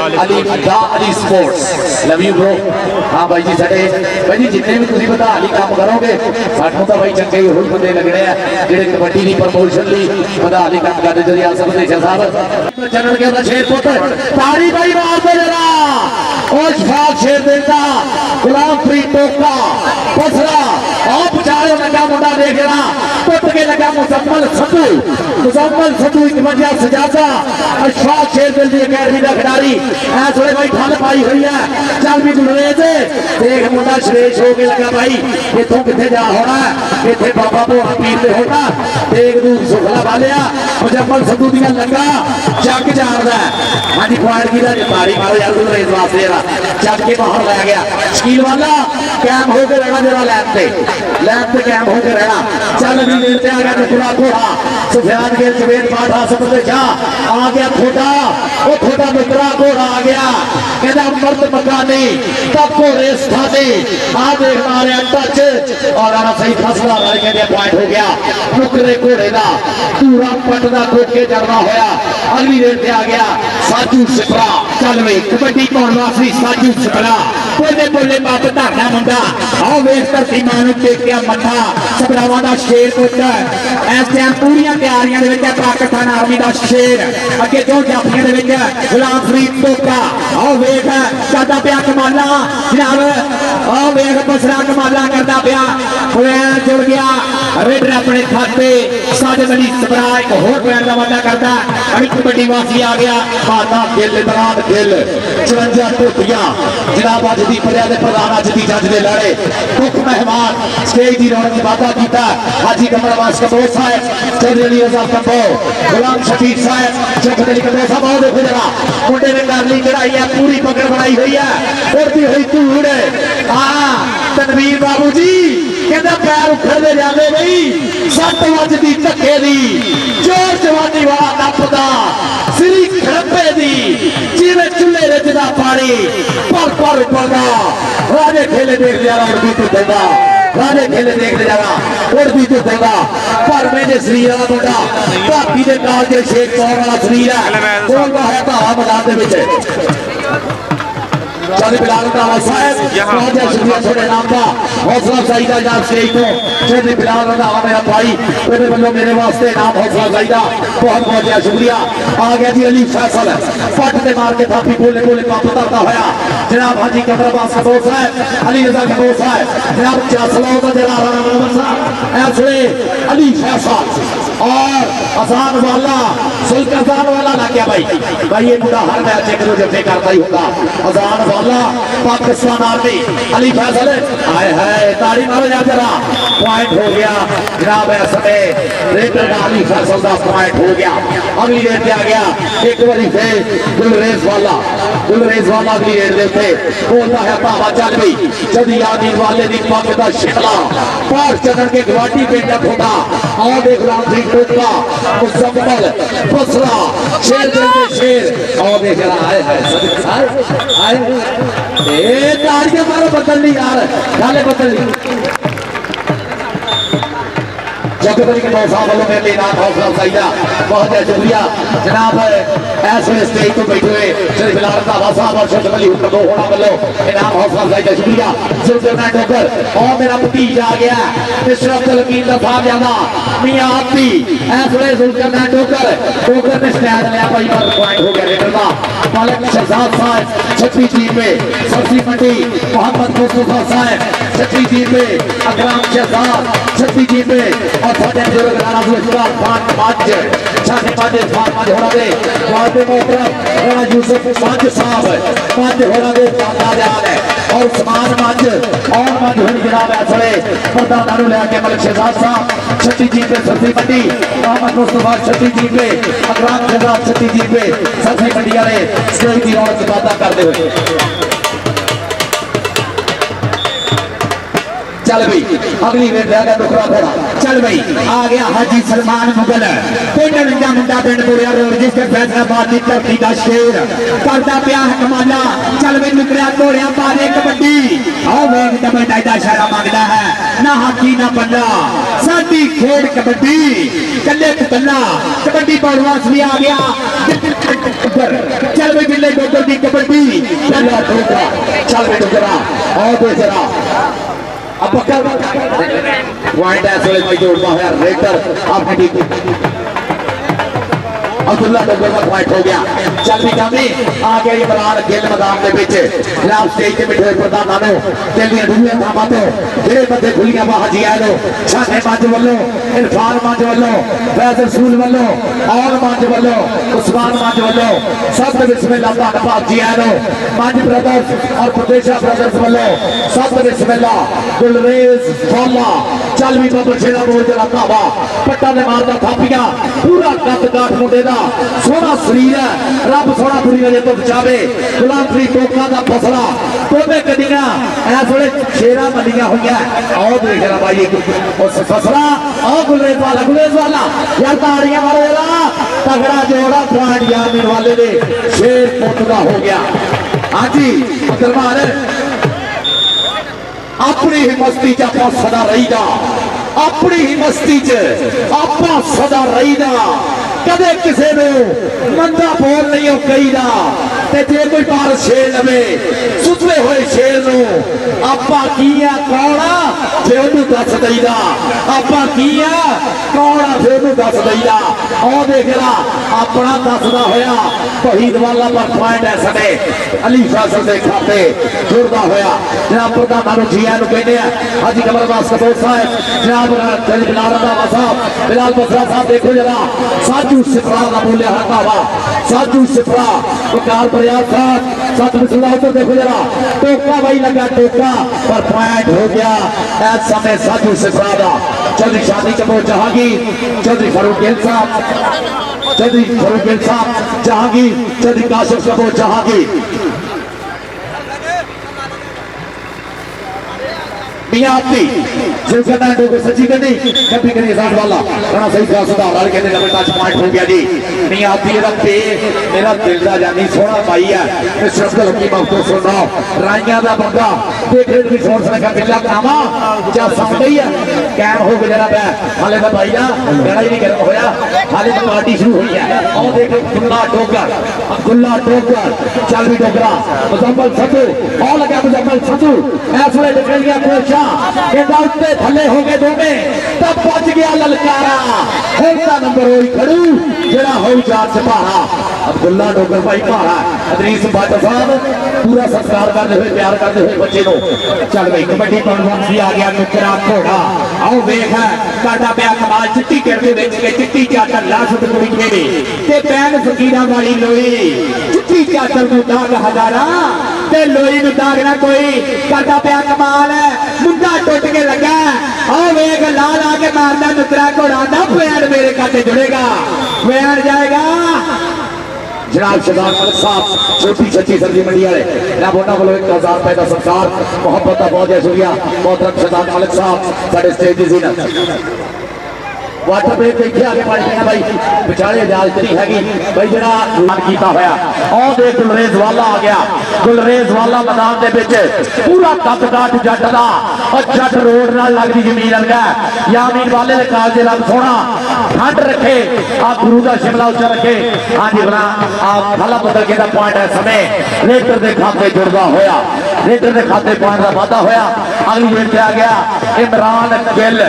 अली दा Ali sports love you bro. हाँ भाई जी साडे भाई जी जितने भी तुसीं वधा ली काम करोगे सानू तो भाई चंगे होई बंदे लगने आ जेडे कबड्डी दी प्रमोशन ली वधा ली काम करदे जदी आसफ देशा साहब चरण के अंदर शेर पुत्र ताड़ी भाई मार दे जरा और शफाक शेर देता गुलाम फरीद टोका पसरा आप बेचारे लगा मुंडा देख रहा टुट के लगा मुजम्मल सद्धू एक वजह सजादा अशफाक शेर दिल दी अकेडमी का खिडारी ऐस वे भाई ठल पाई हुई है चल भी जुड़े थे देख मुंडा श्रेष हो के लगा भाई इतों कितने जा होना इतने बाबा भोला पीर से होना देख तू सुखला वालिया मुजम्मल सद्धू दिया लगा जग जानदा हाँ जी पॉइंट की तारी मारो यार तू रेस वास्ते जग के बाहर लै गया शकील वाला कैम होकर रहना जरा लैब पे कैम होकर रहना चल भी देते आ गया टुकड़ा घोड़ा सुफियान के चवेद पाठ आसफ दे शाह आ गया थोड़ा मित्रा घोड़ा आ गया कहता मर्द मकानी तब को रेस था दी आ देख मारे टच और आना सही फसला कहते पॉइंट हो गया मुकरे घोड़े का पूरा पटना ठोके जरना होया अगली रेस पे आ गया साजू सिपरा चल वे कबड्डी पाउण वास्ते साजू सिपरा बोले बोले बाप धरना मुंडा आओ वेख धरती मां नूं टेकिया मत्था सबरावां दा शेर पुत्र इस टाइम पूरियां तैयारियां दे विच पाकिस्तान आर्मी दा शेर अगे दो जाफियां दे विच गुलाम फरीद टोका आओ वेख करदा पिया कमाला जनाब आओ वेख बसरा कमाला करदा पिया जुड़ गया रेडर अपने खाते साजिद अली सबरा एक होर पैर का वादा करता अभी कबड्डी वासी आ गया माता दिल दराद दिल 54 टोपियां जनाब अज दी परिया दे प्रधान अज दी जज दे लड़े मुख मेहमान स्टेज दी रौनक वादा कीता हाजी कमर अब्बास कबोर साहब चौधरी अली आजाद कबो गुलाम शफीक साहब जगत अली कबोर साहब आओ देखो जरा मुंडे ने कर ली चढ़ाई है पूरी पकड़ बनाई हुई है उड़ती हुई धूड़ हां तनवीर बाबू जी कहता पैर उखड़ते जाते नहीं 7 वजदी धक्के दी जोर जवानी वाला नपदा सिरी खड़पे दी जिवें चुल्हे रिझदा पानी पर उबलदा राजे खेले देख लिया उड़दी तो देगा राजे खेले देख लिया उड़दी तो देगा पर मेरे शरीर वाला मुंडा भाभी के नाल जे शेख कौर वाला शरीर है बोलदा है धारा मैदान दे विच चौधरी बिलाल रंधावा साहब बहुत बहुत शुक्रिया थोड़े नाम का हौसला अफजाई का इनाम स्टेज तो चौधरी बिलाल रंधावा मेरा भाई मेरे वालों मेरे वास्ते नाम हौसला अफजाई का बहुत बहुत शुक्रिया आ गया जी अली फैसल पट से मार के थापी बोले बोले पंप उतरता होया जनाब हाजी कमर अब्बास कबोर साहब अली रजा कबोर साहब जनाब चासलाओ का जरा राणा मनोहर साहब ऐसे अली फैसल और अजान वाला सुल्तान वाला ना क्या भाई ये मुंडा हर मैच एक दो जफ्फे करता ही होगा अजान वाला पाकिस्तान आर्मी अली फैसल आए है ताड़ी मारो यार जरा पॉइंट हो गया जनाब ऐसे रेडर का अली फैसल का पॉइंट हो गया अगली रेड पे आ गया एक बारी फिर गुलरेज वाला अगली रेड देते बोलता है बाबा चल भी जदी आदि वाले दी पग दा शिकला पार चढ़ के गवाटी पेंटा खोटा आओ देख राम सिंह टोका मुजम्मल बसरा शेर दिल में शेर आओ देख रहा है ए ताड़ियां मारो बदल ली यार गाले बदल ली जगत के साहब वालों मेरे लिए नाम हौसला अफजाई का बहुत बहुत शुक्रिया जनाब ऐसे स्टेज तो बैठे हुए श्री बिलाल रंधावा साहब और शरद अली कबो होना वालों इनाम हौसला अफजाई का शुक्रिया सुल्तान ठोकर और मेरा भतीजा आ गया मिस्टर अब्दुल हकीम का साहब ज्यादा मियां आपी ऐसे सुल्तान ठोकर ने स्टैंड लिया भाई और पॉइंट हो गया रेडर का मालिक शहजाद साहब 36 जी में सब्जी मंडी मोहम्मद मुस्तफा साहब 36 जी में अकराम शहजाद 36 जी में थोड़े बुजुर्ग राणा सुल्तान खान पांच छाने पांच होना दे वादे मोहतरम राणा यूसुफ पांच साहब पांच होना दे तादाद है और उस्मान पांच और पांच होनी जनाब ऐसे प्रधान नानू लेके मलिक शहजाद साहब 36 जी पे सब्जी मंडी मोहम्मद मुस्तफा 36 जी पे अकराम शहजाद 36 जी पे सब्जी मंडी वाले स्टेज की रौनक वादा करते हुए चल भाई अगली वेट रहेगा टुकड़ा थोड़ा। चल भाई आ गया हाजी सलमान मुगल पिंड रंगा मुंडा पिंड बोरिया रोड जिसके फैसलाबाद की धरती का शेर करता पिया है कमाला। चल भाई निकलिया घोड़िया पारे कबड्डी आओ वेग डबल टाई का इशारा मंगता है ना हाकी ना बल्ला साडी खेड कबड्डी कल्ले कल्ला कबड्डी पड़वास भी आ गया। चल भाई बिल्ले डोडर की कबड्डी चल टुकड़ा चल भाई टुकड़ा और दूसरा अब पकड़ पॉइंट ऐसे में जोड़ता है रेटर आपकी टीम अब्दुल्ला डोगर का पॉइंट हो गया। चल भी कामी आ गया इमरान गिल मैदान के बीच जनाब स्टेज के बिठे प्रधान नानो तेलियां डूबियां थामा तो जेड़े बंदे खुलियां बाह जी आए लो छाने मंच वालों इरफान मंच वालों फैजल सूल वालों और मंच वालों उस्मान मंच वालों सब बिस्मिल्लाह धन्यवाद जी आए लो मंच ब्रदर्स और प्रदेशा ब्रदर्स वालों सब बिस्मिल्लाह गुलरेज फॉला चल भी बाबा छेड़ा बोल जरा धावा पट्टा ने मारदा थापियां पूरा कद काठ मुंडे दा सोना शरीर है रब सोना पूरी वजह तो बचावे गुलाम फरी टोका दा फसला तोबे कदियां ऐस वेले शेरा बनियां होईयां आओ देख रहा भाई उस फसला आओ गुलेज वाला यार ताड़ियां मारो जरा तगड़ा जोड़ा पॉइंट यामीन वाले दे शेर पुत दा हो गया। हां जी दरबार अपनी ही मस्ती च आपां सदा रहीदा अपनी ही मस्ती च आपां सदा रहीदा कदे किसी मंदा बोल नहीं हो कहीदा ते जे कोई बार छेड़ लवे सुतले हुए शेर नूं आपां की आ कौन आ जे ओनू दस दईदा आपां की आ कौन आ जे ओनू दस दईदा ओ देख ला अपना दसदा होया शहीद वाला पर पॉइंट है सटे अली फैसल दे खाते जुड़दा होया जनाब प्रधान नानू जी आनू कहंदे आ हाजी कमरदास कपूर साहब जनाब बिलाल रंधावा साहब बिलाल बसरा साहब देखो जरा साजू सिफरा का बोलिया हटावा साजू सिफरा वकार बरियात साहब साथ बिस्मिल्लाह उधर देखो जरा टोका भाई लगा टोका पर पॉइंट हो गया इस समय साजू सिफरा का चौधरी शादी कपूर जहांगीर चौधरी फारूक गिल साहब चौधरी फारूक गिल साहब जहांगीर चौधरी काशिफ कपूर जहांगीर मियाती सिलसिला को सच्ची करनी कभी करी साथ वाला राणा सही का सुधार वाले कहते डबल टच पॉइंट हो गया जी मियाती रखते मेरा दिल दा जानी सोना भाई है इस शब्द की बात तो सुन रहा राइया दा बंदा देख भी छोड़ सका बिल्ला कामा जा समझ ही है कैम हो गया बे हाले दा भाई ना लड़ाई नहीं गर्म होया हाले तो पार्टी शुरू हुई है और देख अब्दुल्ला डोगर चल भी डोगरा मुजम्मल सतू और लगा मुजम्मल सतू ऐसे निकल गया कोशा उत्ते थले हो गए दोवे तब बच गया ललकारा होता नंबर होई खड़ू जरा हो चार सिपाहा अब्दुल्ला डोगर भाई पहाड़ा अदरीस बाटा साहब पूरा संस्कार करते हुए प्यार करते हुए बच्चे को चल गई कबड्डी पड़वान भी आ गया नुकरा घोड़ा आओ वेख है काटा पिया कमाल चिट्टी करते देख के चिट्टी चाटर लाश ते कुड़ी खेड़े ते पैन फकीरा वाली लोई चिट्टी चाटर नु दाग हजारा ते लोई नु दाग ना कोई काटा पिया कमाल है मुंडा टुट के लगा आओ वेख लाल आके मारना नुकरा घोड़ा ना पैर मेरे काटे जुड़ेगा पैर जाएगा जनाब शहजाद मलिक साहब छोटी छची सब्जी मंडी वाले जनाब उन्होंने वालों 1000 रुपए का सरकार मोहब्बत का बहुत शुक्रिया मोहतरम शहजाद मलिक साहब साढ़े स्टेज की जीनत वाटर ब्रेक देखिए आगे पानी पीना भाई बेचारे इजाजत नहीं हैगी भाई जरा मान कीता होया और देख गुलरेज वाला आ गया गुलरेज वाला मैदान दे विच पूरा कद काठ जट दा और जट रोड नाल लगदी जमीन लगा यामीन वाले दे काल दे रब सोना ठंड रखे आ गुरु दा शिमला उच्चा रखे हां जी बना आ खाला बदल के दा पॉइंट है समय रेटर दे खाते जुड़दा होया रेटर दे खाते पॉइंट दा वादा होया अगली वेट आ गया इमरान गिल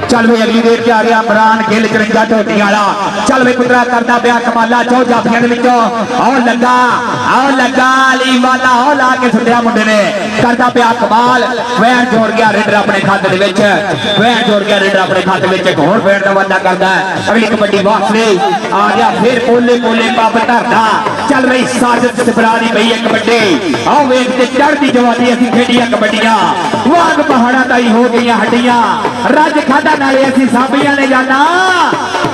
चल भाई अगली देर आ गया इमरान गिल 53 टोटी वाला चल भाई पुत्रा करता पिया कमाला चौ जाफियां दे विचों और लगा अली वाला और ला के सुटिया मुंडे ने करता पिया कमाल वैन जोड़ गया रेडर अपने खाते दे विच वैन जोड़ गया रेडर अपने खाते विच एक होर वैन दा वादा करदा है अगली कबड्डी वापसी आ गया फिर कोले कोले पब धरदा चल बई साजिद सिबरानी बई एक कबड्डी आओ वेख ते चढ़दी जवानी असीं खेडियां कबड्डियां वाग पहाड़ा ताई हो गईयां हड्डियां रज खादा नाले असीं सांभियां ने जाना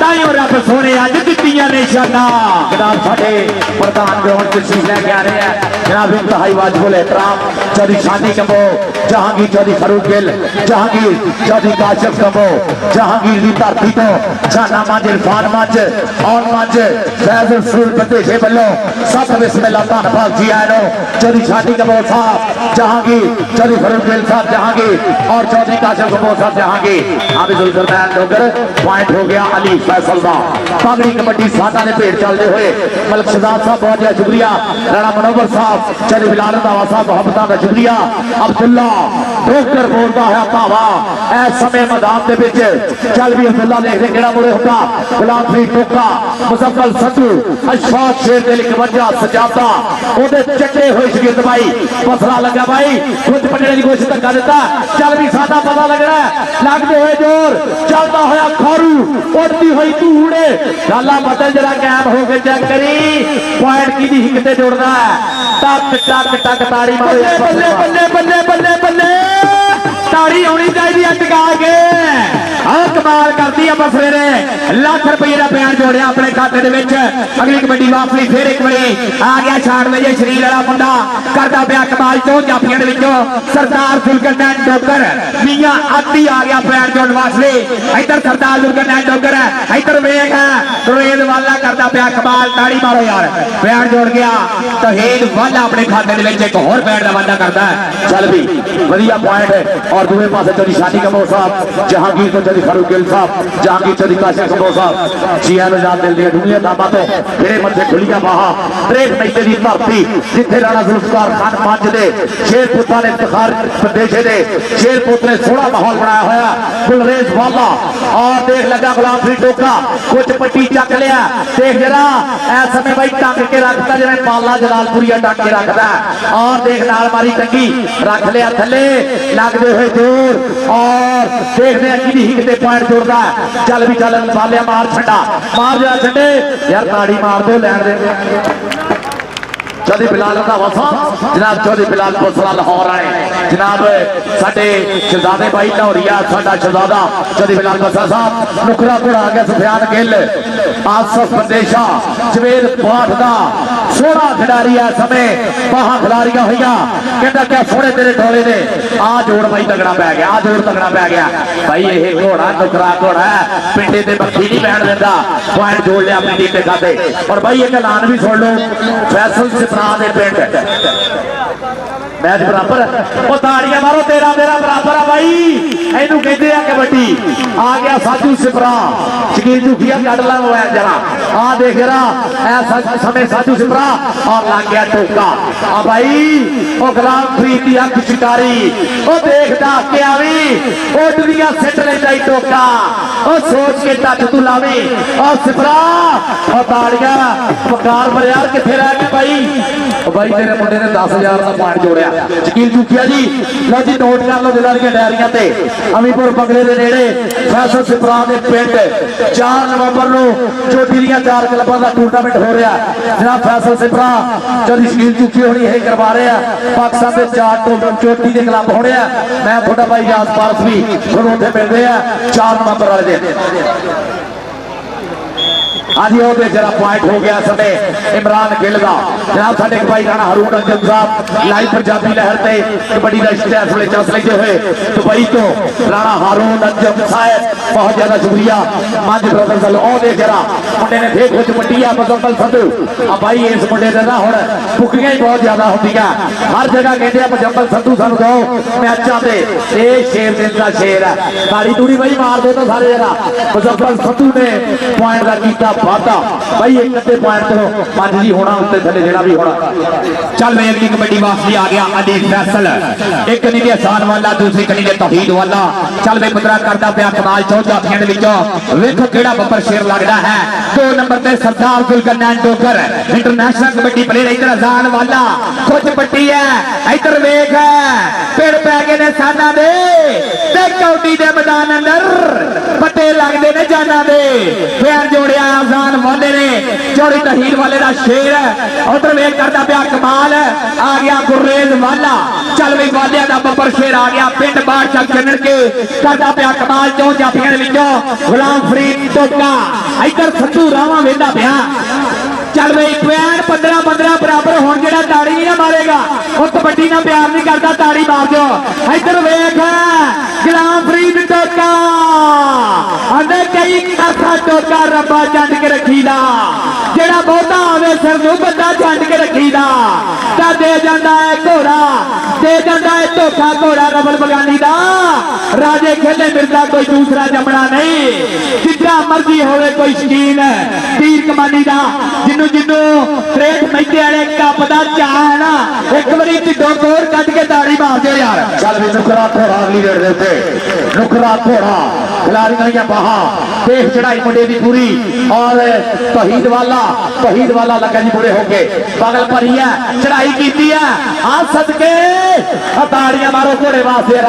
ताइयों रब सोने अज दित्तियां ने शाना जनाब साडे प्रधान ग्राउंड च चीज लेके आ रहे हैं जनाब इंतहाई वाजिबुल एहतराम चौधरी शादी कबो जहांगीर चौधरी फरूक गिल जहांगीर चौधरी काशिफ कबो जहांगीर की धरती तो जाना मंच इरफान मंच ऑन मंच फैजल रसूल बंदेशे वालों सत बिस्मिल्लाह धन्नवाद जी आए नो चौधरी शादी कबो साहब जहांगीर चौधरी फरूक गिल साहब जहांगीर और चौधरी काशिफ कबो साहब जहांगीर हाफिजुल फरमान डोगर पॉइंट हो गया अली फैसल दा पगड़ी कबड्डी सादा ने भेड़ चलते हुए मलिक शहजाद साहब बहुत बहुत शुक्रिया राणा मनोवर साहब चौधरी बिलाल रंधावा साहब मोहब्बत का शुक्रिया अब्दुल्ला डॉक्टर बोलता है भावा इस समय मैदान के विच चल भी अब्दुल्ला देख रहे केड़ा मुड़े होगा गुलाम फरीद टोका मुजफ्फर संधू अशफाक शेर दे लिख वजा सजादा ओदे चट्टे होए शगिर्द भाई पसरा लगा भाई खुद पटने की कोशिश धक्का देता चल भी सादा पता लग रहा है लगते हुए जोर चलता होया खारू उड़ती हुई धूड़ गाला बदल जरा कैम हो के चेक करी पॉइंट की दी हिकते जोड़दा है टक टक टक ताड़ी मारो बल्ले बल्ले बल्ले बल्ले बल्ले ताड़ी होनी चाहिए अटका के हाँ कमाल करती है बसवेरे लाख रुपये का बयान जोड़िया अपने खाते अगली कबड्डी वापसी फिर एक बड़ी आ गया छाड़ वजे शरीर वाला मुंडा करता पाया कमाल चो जाफिया सरदार जुलकरनैन डोगर मियां आती आ गया बयान जोड़ वास्ते इधर सरदार जुलकरनैन डोगर है इधर वेख है रेल वाला करता पाया कमाल ताड़ी मारो यार बयान जोड़ गया तौहीद वाला अपने खाते एक होर बैट का वादा करता है चल भी वधिया पॉइंट है और दूसरे पास चौधरी शादी कमो साहब जहांगीर तो चौधरी फरूक गिल साहब जहांगीर चौधरी काशिफ कमो साहब जिया नजाद दिल दिया ढूंढिया दामा तो फिरे मथे खुलिया बाहा त्रेख मैते की धरती जिथे राणा जुल्फकार खान मंच दे शेर पुत्रा ने इफ्तिखार प्रदेशे दे शेर पुत्र ने सोहना माहौल बनाया होया गुलरेज वाला और देख लगा गुलाम फरीद टोका कुछ पट्टी चक लिया देख जरा इस समय भाई टंग के रखता जिन्हें पाला जलालपुरिया टंग के रखता और देख नाल मारी टंगी रख लिया थले लगते हुए जोर और देखते हैं कि हिकते पॉइंट जोड़ता है चल भी चल बालिया मार छंडा मार जा छंडे यार ताड़ी मार दो लैन दे चौधरी बिलाल रंधावा साहब जनाब चौधरी बिलाल बसरा लाहौर आए जनाब साडे शहजादे भाई लाहौरिया साडा शहजादा चौधरी बिलाल बसरा साहब नुकरा घोड़ा आ गया सुफियान गिल आसफ बंदेशा जवेद बाठ दा सोहना खिडारी है समय बाहां खिलारियां हुई कहता क्या सोहने तेरे डोले ने आ जोड़ भाई तगड़ा पै गया आ जोड़ तगड़ा पै गया भाई ये घोड़ा नुकरा घोड़ा है पिंडे ते बखी नहीं बैठ देता पॉइंट जोड़ लिया अपनी टीम के खाते और भाई एक ऐलान भी सुन लो फैसल से पिंड मैच बराबर वो ताड़ियां मारो तेरा मेरा बराबर है भाई इनू कहते हैं कबड्डी आ गया साजू सिपरा शकील जुफिया कटला हुआ है जरा आ देख रहा ऐसा समय साजू सिपरा और लग गया टोका आ भाई वो गुलाम फरीद की अख शिकारी वो देखता क्या भी ओटलियां सिट लेता टोका वो सोच के टच तू लावी और सिपरा और ताड़ियां पकार पर यार किथे रह गए भाई तेरे मुंडे ने 10,000 का पॉइंट जोड़िया शकील जुफिया जी लो जी नोट कर लो दिलां दी डायरियां ते अमीपुर बंगले दे नेड़े फैसल सिपरा दे पिंड 4 नवंबर नु चोटी दी 4 क्लबां दा टूर्नामेंट हो रहा जनाब फैसल सिपरा चौधरी शकील जुफिया होनी यही करवा रहे हैं पाकिस्तान के 4 चोटी के क्लब होने मैं थोड़ा भाई याद पारस भी थोड़ा उत्थे मिल रहे हैं 4 नवंबर वाले दिन आज जरा पॉइंट हो गया समय इमरान गिल का जनाब साडे भाई राणा हरून अंजन साहब लाइव पंजाबी लहर से कबड्डी का इश्तेहार वाले चस लेते हुए दुबई तो राणा हारून अंजन साहब बहुत ज्यादा शुक्रिया मंच ब्रदर्स वालों देख जरा मुंडे ने फिर कुछ पट्टी है मुजफ्फर संधू भाई इस मुंडे ने ना हुण भुखियां ही बहुत ज्यादा होंदियां हर जगह कहते हैं मुजफ्फर संधू सानू दो मैचों से ये शेर दिन का शेर है ताड़ी तूड़ी भाई मार दो तो सारे जरा मुजफ्फर संधू ने पॉइंट का कीता वादा भाई एक अद्धे पॉइंट करो पंज जी होना उत्ते थले जेड़ा भी होना चल मैं अगली कबड्डी वापसी आ गया अली फैसल एक कनी दे हसान वाला दूसरी कनी दे तौहीद वाला चल मैं मुद्रा करदा पिया कमाल चौथ जाफियां दे विचों वेखो केड़ा बब्बर शेर लगदा है 2 नंबर ते सरदार जुल्करनैन डोगर इंटरनेशनल कबड्डी प्लेयर इधर हसान वाला कुछ पट्टी है इधर वेख पेड़ पै गए ने साना दे ते कौटी दे मैदान अंदर पट्टे लगदे ने जाना दे फिर जोड़िया आजान वाले ने चौड़ी तहीर वाले का शेर उधर वेख करता पिया कमाल आ गया गुरेज वाला चल भी वालिया का बब्बर शेर आ गया पिंड बादशाह चनन के करता पिया कमाल चौ जाफिया गुलाम फरीद टोका इधर सत्तू रावा वेंदा पिया चल बई 15-15 बराबर हो जरा ताड़ी नहीं मारेगा वो कबड्डी ना प्यार नहीं करता ताड़ी मार दो इधर वेख गुलाम फरीद टोका अंदर कई खासा टोका रब्बा चंड के रखीदा जेड़ा बहुता आवे सिर नूं बंदा चंड के रखीदा ता दे जांदा है घोड़ा दे जांदा है धोखा घोड़ा रबल बगानी दा राजे खेले मिर्जा कोई दूसरा जमना नहीं जितना मर्जी होवे कोई शकीन तीर कमानी दा जिन्नू जिन्नू ट्रेड मैदे वाले कप दा चाह है ना एक बारी ढिड्डों कोर कट के ताड़ी मार दो यार चल भी नुकरा घोड़ा अगली रेड दे उत्ते नुकरा घोड़ा खिलाड़ी नहीं बहा देख चढ़ाई मुंडे की पूरी और तहीद वाला लगा जी पूरे हो गए बगल पर ही है चढ़ाई की है आ सदके ताड़ियां मारो घोड़े वास्ते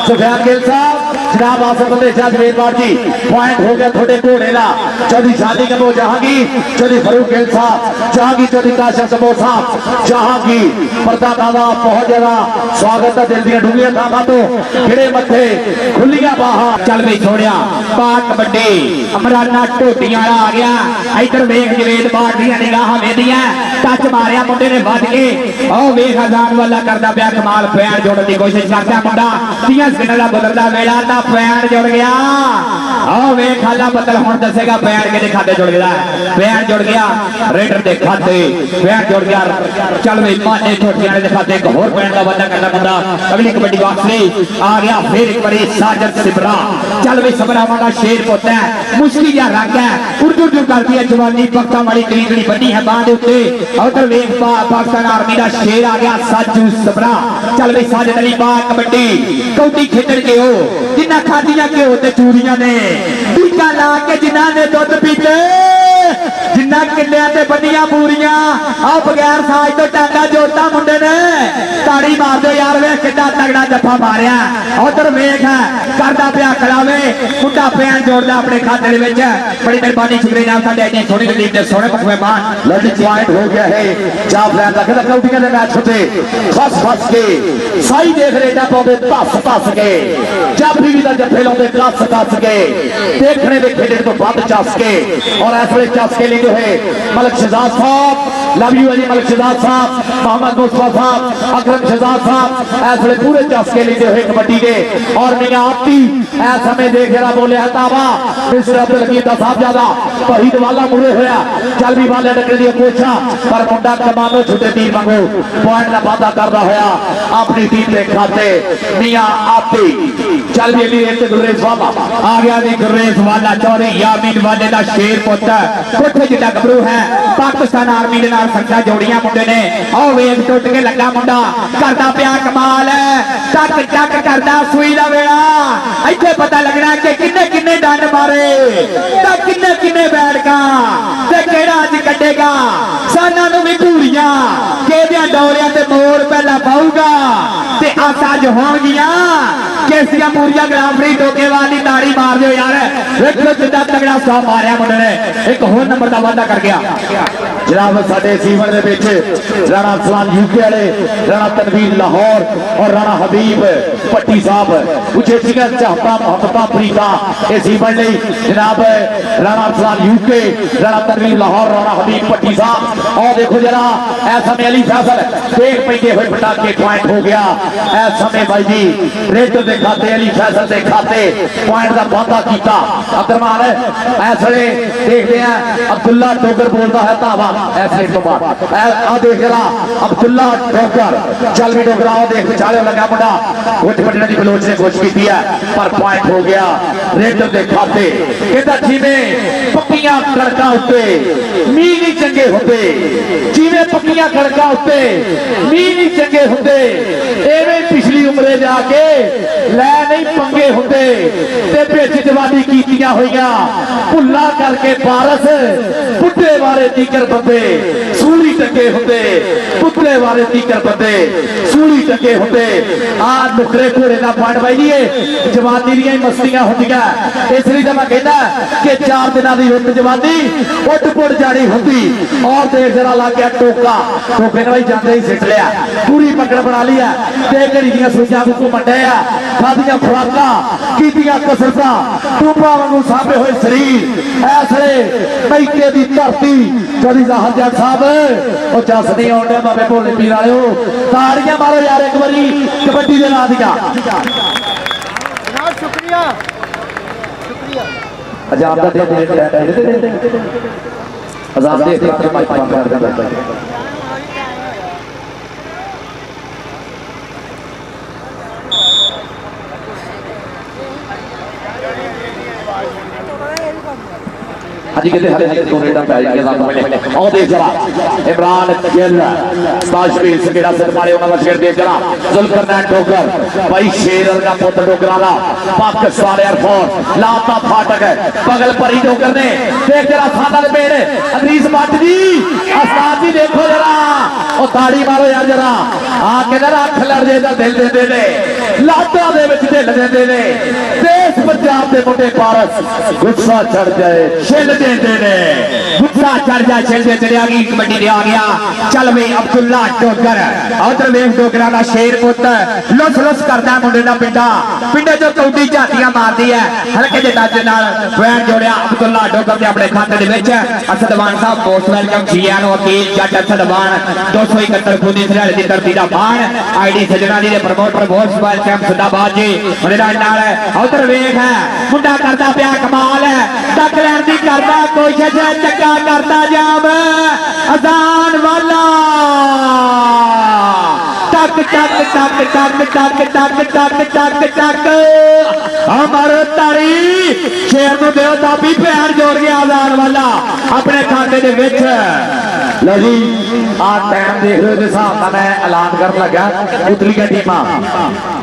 सुफियान गिल साहब जनाब आसफ बंदे जवेदवार जी पॉइंट हो गया थोड़े घोड़े का चौधरी शादी कबो जहांगीर चौधरी फरूक गिल साहब जहांगीर चौधरी काशम कबो साहब जहांगीर पर्दा दादा पहुंच जाएगा स्वागत है दिल दिया डूंगिया थामा तो खिड़े मथे खुलिया बाहा चल भी छोड़िया पाक कबड्डी अमराना टोटियां आ गया इधर वेख जवेदवार दी निगाह वेदियां टच मारिया मुंडे ने वध के ओ वेख आजान वाला करदा पिया कमाल पैर जोड़न की कोशिश करदा मुंडा 30 सेकंड का बदलदा वेला ता पैर जुड़ गया ओ वेख खाला बदल हुण दसेगा पैर के खाते जुड़ गया पैर जुड़ गया रेडर दे खाते पैर जुड़ गया चल वे माने टोटियां दे खाते एक होर पैर का वादा करदा मुंडा अगली कबड्डी वापसी आ गया फिर एक बारी साजद सिबरा चल वे सबरावा का शेर पोता है मुश्किल या रंग है उर्दू करती है जवानी पक्का वाली करीकड़ी बनी है बांध उत्ते उधर वेख पाकिस्तान आर्मी का शेर आ गया साजू सबरा चल वे साजद अली पा कबड्डी कौडी खेडण के हो जिन्ना खादियां के होते चूड़ियां ने टीका ला के जिन्ना ने दुध पीते जिन्ना किलियां ते बनियां पूरियां आ बगैर साज तो टांगा जोड़ता मुंडे ने ताड़ी मार दो यार वे कितना तगड़ा जफा मारिया उधर वेख करदा पिया खड़ावे मुंडा पैन जोड़दा अपने खाते दे विच बड़ी मेहरबानी शुक्रिया नाल साडे इन्नी सोहनी टीम दे सोहने मेहमान लड़ी पॉइंट हो गया है जाफर का खेल कौटियां दे मैच होते फस के सही देख रेडा पाउंदे तस के जाफरी भी दा जफे लाउंदे कस के देखने दे खेडे तो ਵੱਧ चस के और इस वे चस के लेंदे होए मलिक शहजाद साहब लव यू अली मलिक शहजाद साहब मोहम्मद मुस्तफा साहब अकरम शहजाद साहब इस वे पूरे चस के लेंदे होए कबड्डी दे और मियां आपी इस समय देख जरा बोले हतावा मिस्टर अब्दुल हकीम दा साहबजादा शहीद वाला मुड़े होया चल भी वाले डकरे दी कोशा पर मुंडा कमानो छुटे तीर मंगो पॉइंट का वादा करदा होया अपनी टीम दे खाते मियां आपी चल भी अली एक गुरेज वाला आ गया जी गुरेज वाला चौधरी यामीन वाले दा शेर पुत्र कोठे जिदा गबरू है पाकिस्तान आर्मी दे नाल संगा जोड़ियां मुंडे ने ओ वेग टुट के लगा मुंडा करदा पिया कमाल टक टक करदा सुई दा वेला इथे पता लगना कि किन्ने किन्ने डंड मारे ता किन्ने किन्ने बैठगा ते केड़ा अज कड्डेगा साना नु भी पूरियां केदियां डोरियां ते मोड़ पहला पाऊगा ते आसा ज होणगियां केसियां पूरियां ग्रामफरी टोकेवाल दी ताड़ी मार दियो यार देखो जिद्दां तगड़ा स्टॉप मारिया मुंडे ने एक होर नंबर दा वादा कर गया जनाब साडे सीवन दे विच राणा सलाम यूके वाले राणा तनवीर लाहौर और राणा हबीब पट्टी साहब उचे जिगर चाहता मोहब्बता प्रीता ए सीवन लई जनाब राणा सलाम यूके राणा तनवीर लाहौर राणा हबीब पट्टी साहब और देखो जरा इस समय अली फैसल देख पैंदे होए पटाके पॉइंट हो गया इस समय भाई जी रेडर दे खाते अली फैसल दे खाते पॉइंट का वादा कीता अब्दुलरमान इस वे देखते हैं अब्दुल्ला डोगर बोलता है धावा ऐसे तो बाद आ देख जरा अब्दुल्ला डोगर चल भी डोगरा देख विचाले लगा मुंडा उठ पटने की बलोच ने कोशिश की है पर पॉइंट हो गया रेडर दे खाते कहता जिवें पक्कियां कड़का उत्ते मीह नहीं चंगे होते जिवें पक्कियां कड़का उत्ते मीह नहीं चंगे होते एवें पिछली उम्रे जाके लै नहीं पंगे होते ते विच जवानी कीतियां होईयां भुल्ला करके पारस बुढ़े वाले दीकर बंदे सूली टके होंगे पुतले वाले तीकर बंदे सूली टके होंगे आ नुकरे घोड़े का पॉइंट बाई जी जवानी दी मस्तियां होंदियां इसलिए तो मैं कहना कि 4 दिनों की रुत जवानी उठ पुट जानी होंगी और देख जरा लग गया टोका टोके ने भाई जाते ही सिट लिया पूरी पकड़ बना ली है ते घड़ी दी सूझा को मंडे आ खादियां खुराक कीतियां कसरतां टूबा वांगू सामने हुए शरीर ऐसे मैके की धरती कभी राहत जट साहब और जस नहीं आने बाबे भोले पीर वाले ताड़ियां मारो यार एक बारी कबड्डी के नाम दिया शुक्रिया शुक्रिया आजाद का दे आजाद दे माइक बंद कर दे हाजी कहते हरे हरे दो रेडा पै गया साहब मिले और देख जरा इमरान गिल ताशबीर सकेड़ा सिर मारे उन्होंने शेर देख जरा जुल्फरनैन डोगर भाई शेर का पुत्र डोगरा दा पाकिस्तान एयरफोर्स लाता फाटक बगल परी डोगर ने देख जरा सादा दे पेड़ अदरीस भट्ट जी उस्ताद जी देखो जरा ओ ताड़ी मारो यार जरा आ के जरा अख लड़ जे दा दिल देंदे ने लाता दे विच दिल देंदे ने देश पंजाब दे मुंडे पारस गुस्सा चढ़ जाए छिल देंदे ने गुस्सा चढ़ जाए छिल दे चढ़िया गई कबड्डी दे आ गया चल वे अब्दुल्ला डोगर उधर वेख डोगरा दा शेर पुत लुस लुस करदा मुंडे दा पिंडे जो कौडी झातियां मारदी है हल्के जे डज नाल वैन जोड़िया अब्दुल्ला डोगर दे अपने खाते दे विच असदवान साहब मोस्ट वेलकम जीआर नो वकील जट असदवान 271 खूनी सराले दी धरती दा बाण आईडी सजना दी दे प्रमोटर मोस्ट वेलकम सुदाबाद जी उहदे नाल उधर वेख है मुंडा करदा पिया कमाल है टक लैन दी करदा कोशिश चक्का करदा जाम अजान वाला टक टक टक टक टक टक टक टक टक अमर तारी शेर नु देओ दाबी भैन जोड़ गया अजान वाला अपने खाते दे विच लो जी आ टाइम देख रहे हो हिसाब का मैं ऐलान कर लगा उतली टीम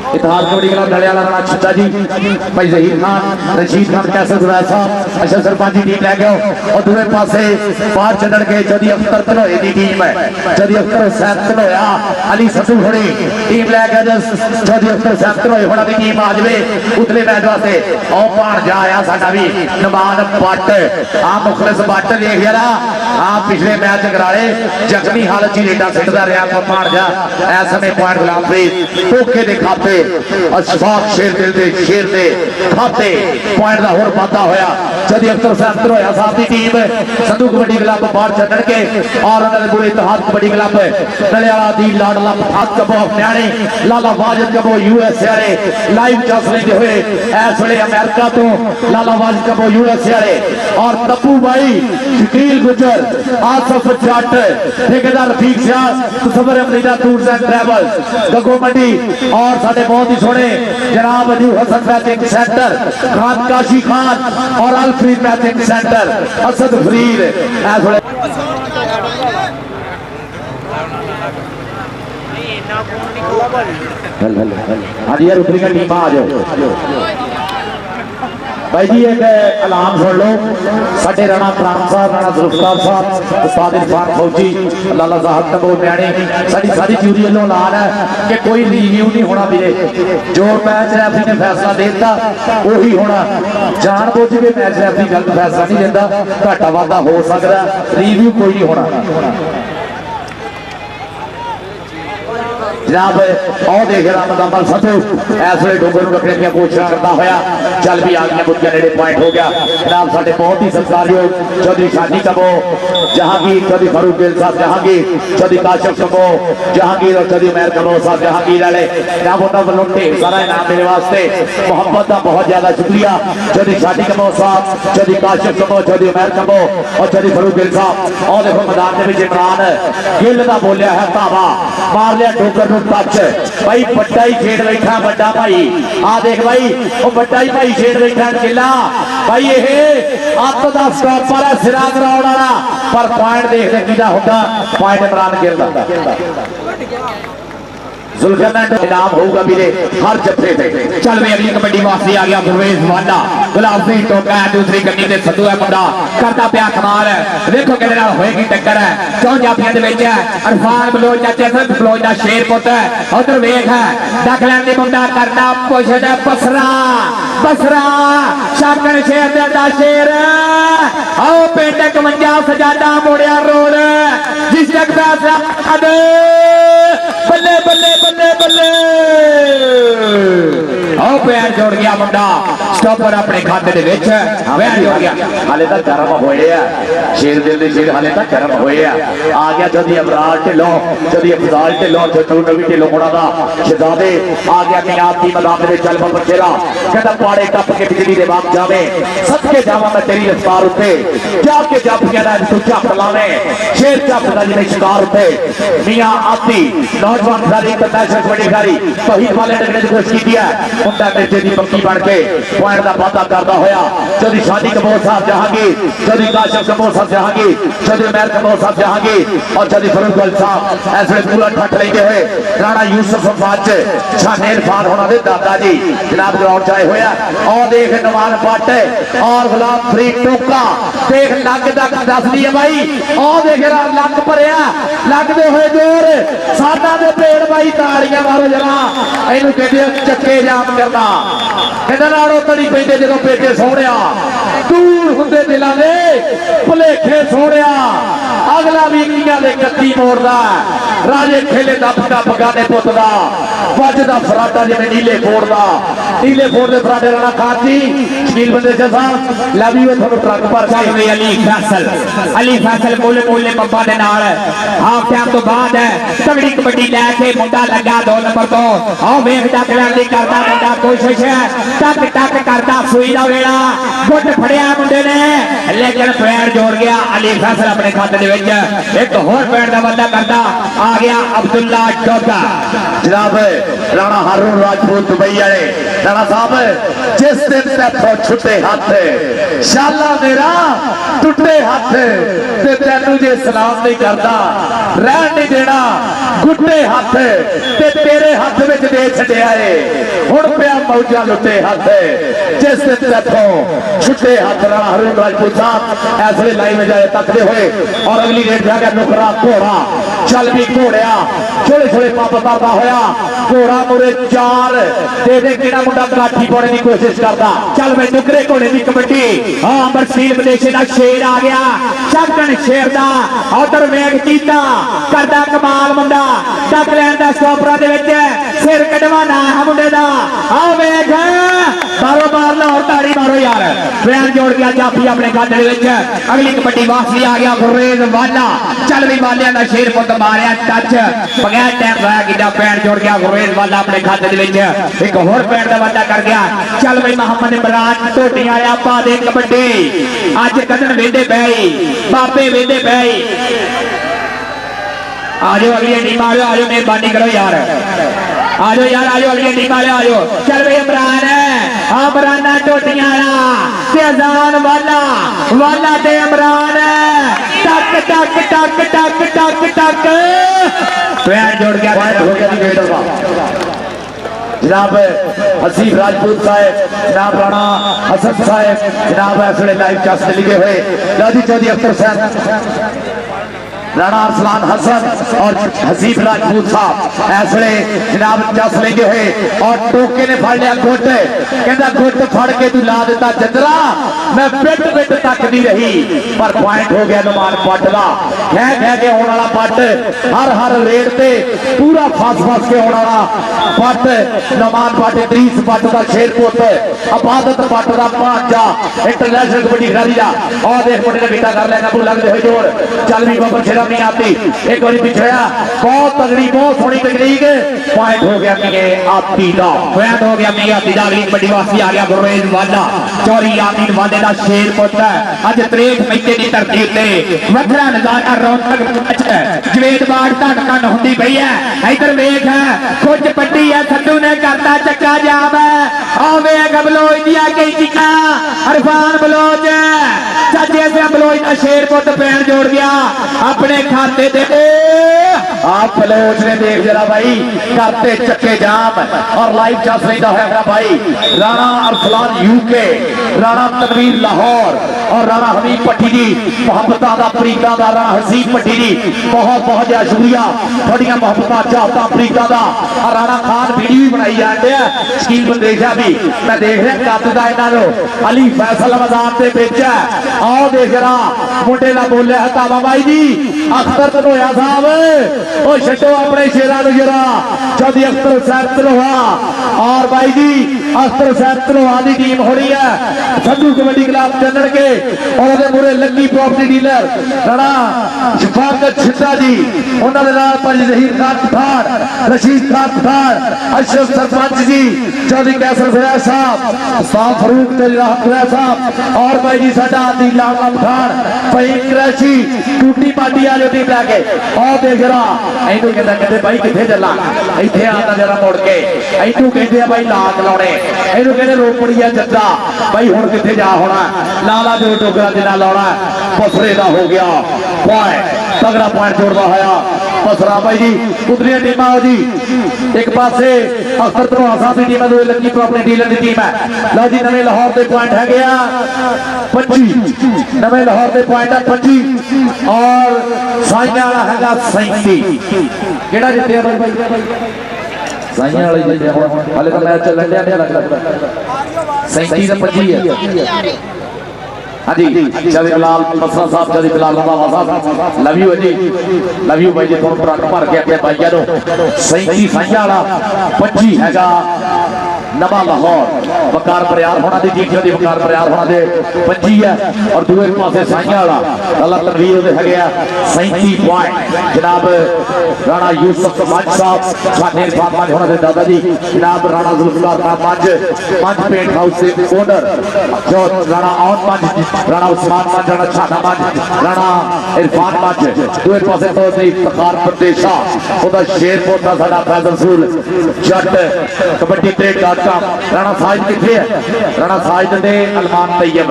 इतिहास कबड्डी क्लब दलियाला राणा छत्ता जी भाई जहीर खान रशीद खान कैसर जुबैर साहब अच्छा सरपंच टीम लै गए और दूसरे पासे बाहर चढ़ के जदी अख्तर धनोए की टीम है जदी अख्तर हुसैन धनोया अली ससू होनी टीम लै गए जदी अख्तर हुसैन धनोए होना की टीम आ जाए उतले मैच वास्ते और भाणजा आया साडा भी नमान भट्ट आ मुखलिस भट्ट देख जरा आ पिछले मैच कराले जख्मी हालत च रेडा सिटदा रहा भाणजा इस समय पॉइंट गुलामप्रीत धोखे के खाते अशफाक शेर दिल दे शेर दे खाते पॉइंट का होर वाधा होया जदी अख्तर हुसैन धनोया साहब की टीम संधू कबड्डी क्लब बाहर छड्ड के और उन्होंने बुरे इतिहाद कबड्डी क्लब दलियाला दी लाडला फत कबो न्याणे लाला वाजिद कबो यूएसए वाले लाइव चस लेते हुए इस वे अमेरिका तो लाला वाजिद कबो यूएसए वाले और तब्बू भाई शकील गुजर आसफ जट ठेकेदार रफीक शाह तसव्वुर अमरीदा tours and travels Gago Mandi और साडे बहुत ही सोहने जनाब अजू हसन मैचिंग सेंटर खान काशी खान और अलफ्रीद मैचिंग सेंटर असद फरीद इस वे हाँ जी यार उतरी का टीम आ जाओ भाई जी एक ऐलान सुन लो साडे राणा प्राण साहब राणा जुल्फकार साहब उस्ताद इरफान फौजी लाला साहब तबो न्याणे साडी सारी जूरी वालों ऐलान है कि कोई रिव्यू नहीं होना वीरे जो मैच रेफरी ने फैसला दे दिता वही होना जानबूझ के मैच रेफरी गलत फैसला नहीं देता घाटा वाधा हो सकता रिव्यू कोई नहीं होना जनाब और देख रहा मुकम्मल सतू इस वे डोगर रखने की कोशिश करता होया चल भी आ गया मुद्दे नेड़े पॉइंट हो गया जनाब साडे बहुत ही सत्कारयोग चौधरी शादी कबो जहांगीर चौधरी फारूक गिल साहब जहांगीर चौधरी काशिफ कबो जहांगीर और चौधरी उमैर कबो साहब जहांगीर वाले जनाब उन्होंने वालों ढेर सारा इनाम मेरे वास्ते मोहब्बत का बहुत ज्यादा शुक्रिया चौधरी शादी कबो साहब चौधरी काशिफ कबो चौधरी उमैर कबो और चौधरी फारूक गिल साहब और देखो मैदान में इमरान गिल का बोलिया है धावा मार लिया डोगर टच भाई बड़ा ही खेड बैठा बड़ा भाई आ देख भाई वो बड़ा ही भाई खेड बैठा किला भाई ये अत का स्टॉपर है सिरा ग्राउंड वाला पर पॉइंट देखते किदा होगा पॉइंट इमरान गिल जुल्फरनैन इनाम होगा मेरे हर जत्थे पे। चल वे अगली कबड्डी वापसी आ गया गुरवेज वाला गुलाब सिंह टोका है दूसरी गड्डी ते सद्दू है मुंडा करता पिया कमाल देखो किहदे नाल होएगी टक्कर है चौं जाफियां दे विच अरफान बलोच दा चेतन बलोच दा शेर पुत है उधर वेख है दखलैंड दी मुंडा करदा पुछदा बसरा बसरा शाकन शेर दे दा शेर आओ पिंड 51 सजादा मोड़िया रोड जिस तक फैसला अद बल्ले बल्ले बल्ले बल्ले आओ पैर जोड़ गया मुंडा स्टॉपर अपने खाते दे विच पैर जोड़ गया हाले तक गर्म होए आ शेर दिल दे शेर हाले तक गर्म होए आ गया जदी अबरार ढिल्लों जदी अफजाल ढिल्लों छोटू नवी ढिल्लों मुंडा दा शहजादे आ गया नियाज दी मैदान दे चल बब बचेरा कहदा पाड़े टप के बिजली दे बाग जावे सदके जावा मैं तेरी रफ्तार उते क्या के जप कहदा तू झप लावे शेर झप दा जिने शिकार उते मियां आती नौजवान खिलाड़ी इंटरनेशनल कबड्डी खिलाड़ी शहीद वाले ने कोशिश की है मुंडा मिर्चे की पक्की बन के पॉइंट का वादा करता होया जदी शादी कपूर साहब जहांगीर जदी काशिफ कपूर साहब जहांगीर जदी उमर कपूर साहब जहांगीर और जदी फरूक अल साहब ऐसे पूरा ठट लेते हुए राणा यूसुफ अब्बास शानेर फान होना दे दादा जी जनाब ग्राउंड चाहे होया और देख नवान पट और गुलाम फरीद टोका देख लग तक दस दी है भाई और देख लग भरिया लगते हुए जोर साडा दे पेड़ भाई ताड़ियां मारो जरा इनू कहते चक्के जाम करना कहना नालों तड़ी पैंदे जदों पेटे सोहणिया दूर हुंदे दिलां दे भुलेखे सोहणिया अगला भी कीਆਂ दे कत्ती मोड़दा राजे खेले दब दब गाने पुत दा वजदा फराटा जिवें नीले फोड़ दा नीले फोड़ दे फराटे राणा खाती शकील बंदे साहब लव यू ਤੁਹਾਨੂੰ ट्रक पर चल वे अली फैसल मोले मोले पंपा दे नाल हाफ टाइम तो बाद तगड़ी कबड्डी लैके मुंडा लगा 2 नंबर तो आओ वेख दखलैंड दी करदा मुंडा कोशिश टक टक करदा सूई दा वेला गुੱਟ फड़िया मुंडे ने लेकिन पैर जोड़ गया अली फैसल अपने खाते दे विच एक होर पैर दा बंदा करदा आ गया अब्दुल्ला टोका जनाब राणा हारून राजपूत दुबई वाले राणा साहब जिस दिन तैथों छुट्टे हाथ शाला मेरा टुटे हाथ ते तैनू जे सलाम नहीं करता रहन नहीं देना गुट्टे हाथ ते तेरे हाथ विच दे छड्डिया है हुण पिया मौजा लुटे हाथ जिस दिन तैथों छुट्टे हाथ राणा हारून राजपूत साहब ऐसे लाइन में जाए तकते हुए और अगली रेट जाकर नुकरा घोड़ा चल भी घोड़िया छोटे छोटे पंप करता होया घोड़ा मुरे 4 दे किड़ा मुंडा काठी पाने की कोशिश करता चल भाई नुकरे घोड़े की कबड्डी हाँ बरसील विदेशी का शेर आ गया शाकन शेर दा उधर वेग कीता करदा कमाल मुंडा दखलैंड दा स्टॉपरा दे विच सिर कढवाना है मुंडे दा आ वेख मारो मार लो और ताड़ी मारो यार पैर जोड़ गया जाफी अपने खाते दे विच अगली कबड्डी वापसी आ गया गुरवेज वाला चल भी वालिया दा शेर पुत मारिया टच बगैर टाइम होया किदा पैर जोड़ गया गुरवेज वाला अपने खाते दे विच एक होर पैर दा वादा कर गया चल भाई मोहम्मद इमरान टोटी आया पा दे कबड्डी अज कदन वेंदे पई बाबे वेंदे पई आजो अगली टीम आ जाओ आजो मेहरबानी करो यार आजो यार आजो अगली टीम आ जाओ आजो चल भाई इमरान है इमरान टोटियां ते अजान वाला ते इमरान टक टक टक टक टक टक पैर जोड़ गया हो गया जी गेट का जनाब हसीफ राजपूत साहब जनाब राणा हसन साहब जनाब ऐसे लाइव चस लिखे हुए लादी चौधरी अख्तर साहब राणा अरसलान हसन और हसीफ राजपूत साहब ऐसे जनाब चस लेंगे हुए और टोके ने फड़ लिया गुट कहता गुट फड़ के तू ला दिता जंदरा मैं पिट पिट तक नहीं रही पर पॉइंट हो गया नुमान पट का कह के होने वाला पट हर रेड पे पूरा फस के होने वाला पट नुमान पट इदरीस पट का शेरपुत अबादत पट का भांजा इंटरनेशनल कबड्डी खिलाड़ी का और देख मुंडे ने बीटा कर लिया नबू लगते हुए जोर चल भी बाबर शेरा नहीं आती एक बार पिछड़ा बहुत तगड़ी बहुत सोहनी तकनीक पॉइंट हो गया कि आती का पॉइंट हो गया मैं आती अगली कबड्डी वापसी आ गया गुरवेज वाला चौरी यामीन वाले का शेर पुत अज 63 महीने की धरती उत्ते वखरा नजारा रौनक मैच जवेद बाड़ धन धन होंदी पई है इधर वेख कुछ पट्टी है सद्दू ने करता चक्का जाम आ वेख बलोच दिया कई चिका अरफान बलोच सच्चे से बलोच का शेर पुत पैर जोड़ गया अपने खाते दे आप बलोच ने देख जरा भाई करते चक्के जाम और लाइव चल रहा है भाई राणा अरसलान यूके, राणा तनवीर लाहौर और राणा हमीद पट्टी जी मोहब्बत का प्रीता का राणा हसीब पट्टी जी बहुत बहुत ज्यादा शुक्रिया थोड़िया मोहब्बत चाहता प्रीता का। और राणा खान वीडियो भी बनाई जाते हैं स्कीम बंदेशा भी मैं देख रहा कद का इन्हों अली फैसल मैदान से बेचा आओ देख रहा मुंडे का बोलिया है ताबा भाई जी अख्तर धनोया साहब ओ छो अपने शेरा जरा चौधरी अख्तर साहब धनोआ और भाई जी अख्तर साहब धनोआ की टीम होनी है संधू कबड्डी क्लब चंदन के और पूरे लगी प्रॉपर्टी डीलर राणा शफाकत छिट्टा जी उन्होंने जहीर खान पठान रशीद खान पठान अशरफ सरपंच जी चौधरी कैसर फरैज साहब साफ फरूक साहब और भाई जी साडा आदि लाल पठान फहीम कुरैशी टूटी पार्टी वाली टीम लैके और देख रहा इनू कहते भाई कितने चला इतने आता जरा मुड़ के इनू कहते भाई लाग लाने इनू कहते रोपड़िया जद्दा भाई हुण कितने जा होना लाला जो टोकरा जिना लाना पसरे का हो गया पॉइंट तगड़ा पॉइंट जोड़ता होया पसरा भाई जी उतरिया टीम आओ जी एक पासे अख्तर धनोआ साहब की टीम है लकी प्रॉपर्टी डीलर की टीम है लो जी नवे लाहौर के पॉइंट है गया 25 नवे लाहौर के पॉइंट है 25 और साइया वाला हैगा 37 केड़ा जितया भाई साइया वाला जितया हाले तो मैच चल रहा है लगता 37 से 25 है हाँ जी जदी बिलाल मसरा साहब जदी बिलाल साहब लव यू जी लव यू भाई जी थोड़ा ट्रक भर के अपने भाइयों को 37 साइया वाला 25 हैगा नवा लाहौर वकार बरियार होना दी टीम दी वकार बरियार होना दे 25 है और दूसरे पासे साइया वाला अल्लाह तनवीर दे हैगे 37 पॉइंट जनाब राणा यूसुफ मंच साहब साडे फातमा होना दे दादा जी जनाब राणा जुल्फकार खान मंच पेंट हाउस से ओनर जो राणा ऑन मंच राणा उस्मान मंच राणा छाटा मंच राणा इरफान मंच दूसरे पासे तो इफ्तिखार प्रदेशा ओदा शेरपुर दा साडा फैजल सूल जट कबड्डी ट्रेड राणा साजिद किथे है राणा साजिद ने अलमान तैयब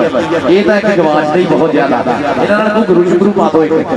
ये तो एक गवाच नहीं बहुत ज्यादा इन्होंने गुरु शुरू पा दो एक